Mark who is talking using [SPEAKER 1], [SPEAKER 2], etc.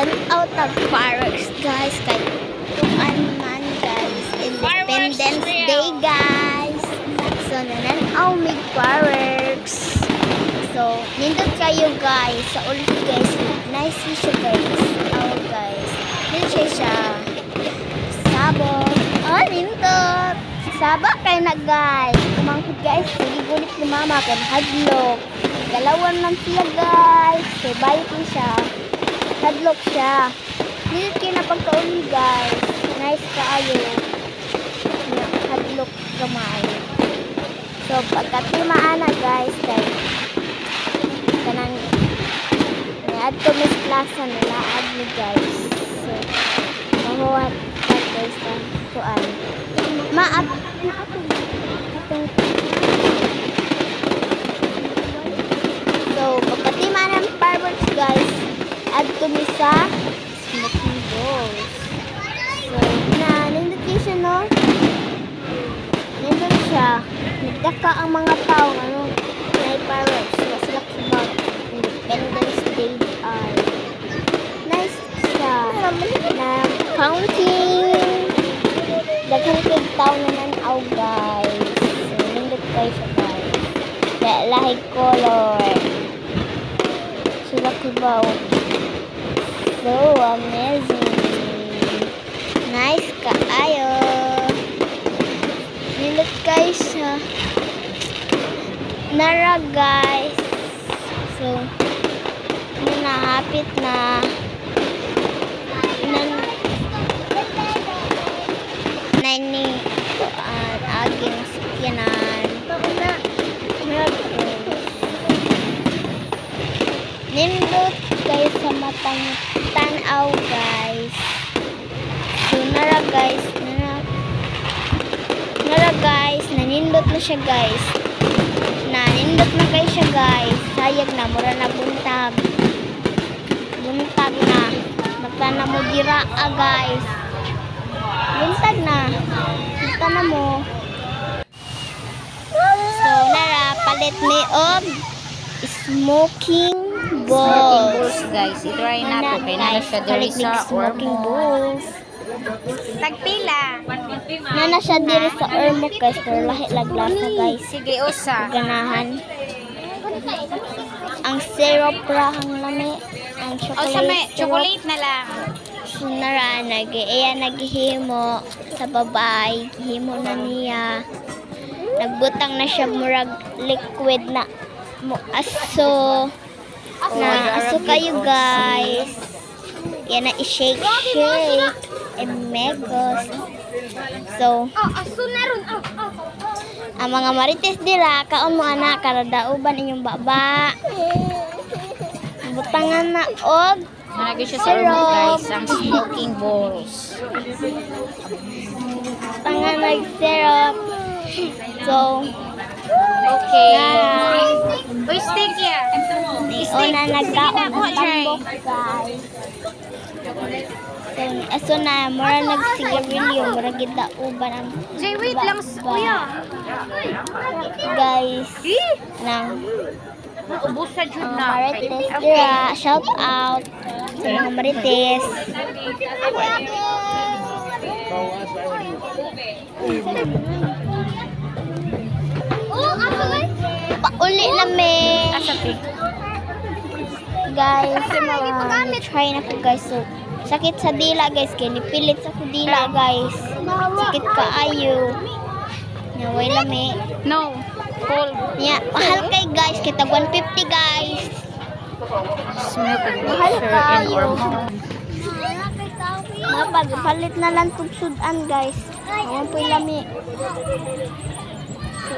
[SPEAKER 1] Shout out ng fireworks guys. Kay tuan man guys. Independence Day guys. So nananaw mig fireworks. So nindot kayo guys. Sa ulit guys. Nice siya guys. Oh guys. Nindot siya. Sabot. Oh nindot. Sabak kayo na guys. Kumangkot guys. Gulit ni mama. Kaya hadlok. Dalawan lang sila guys. So bayot mo siya. Hadlok siya. Nindot kayo na pagkauli guys. Nice kaayo. Hadlok kamay. So pagkatimaan na guys. Kaya kanang niad ko Miss Plaza nila. Ad mo guys. So mahuwat ka guys na kuan. Maat. So, pagkatima ng fireworks guys, add to me sa smoking balls. So, nindot kayo siya no? Nindot siya. Nagdaka ang mga tao, ano, na fireworks. Sila sila kibag Independence Day ay nice siya. Na counting. Daghang kay tao na nanaw guys. So, nindot kayo siya guys. Kaya lahig color. Sila kibaw. So amazing. Nice kaayo. Nindot kayo siya. Nara guys. So, hapit na. Nani aging sakyanan. Nindot kayo sa matang tanaw guys. So nara guys, nanindot na siya guys. Nanindot na kayo siya guys. Sayag na, mura na buntag. Buntag na. Mata na mo gira guys. Buntag na. Mata na mo. So nara, palit ni og smoking balls
[SPEAKER 2] guys. I-try nato kay nara siya diri sa
[SPEAKER 1] smoking balls.
[SPEAKER 2] Tagpila.
[SPEAKER 1] Nana siya diri sa ormo guys, pero lahi laglasa guys.
[SPEAKER 2] Sige usa.
[SPEAKER 1] Ganahan. Ang syrup ra ang lami, ang chocolate.
[SPEAKER 2] O sa may chocolate na lang.
[SPEAKER 1] Sunara naghihimo sa babay, himo na niya. Nagbutang na siya murag liquid na mo aso. Na aso kayo guys. Yan na i-shake. Megos. So, ang mga marites dira, kaon mo anak, karadauban inyong baba. Butangan na og
[SPEAKER 2] Nalagay siya sa ormo guys, ang smoking balls.
[SPEAKER 1] butangan na syrup. So,
[SPEAKER 2] Okay. Uy, steak ya.
[SPEAKER 1] una nagkaon
[SPEAKER 2] Sige na,
[SPEAKER 1] ang tambok guys. So, aso na, mura nagsigarilyo, mura gidauban ang
[SPEAKER 2] Jay, wait lang. Kuya.
[SPEAKER 1] guys. Nang
[SPEAKER 2] Ubus sa jud na.
[SPEAKER 1] marites dira, shout out sa mga marites. Pauli na me.
[SPEAKER 2] Asapi.
[SPEAKER 1] Guys, try na ko guys. So, sakit sa dila guys. Kaya nipilit sa ko dila guys. Sakit kaayo. Naway lami.
[SPEAKER 2] No. Cold.
[SPEAKER 1] Yeah, mahal kay guys. Kita 150 guys.
[SPEAKER 2] Smoking
[SPEAKER 1] Mahal
[SPEAKER 2] balls
[SPEAKER 1] kayo.
[SPEAKER 2] and ormo.
[SPEAKER 1] Mapagpalit na lang tugsudan guys. Ayan po lami. So,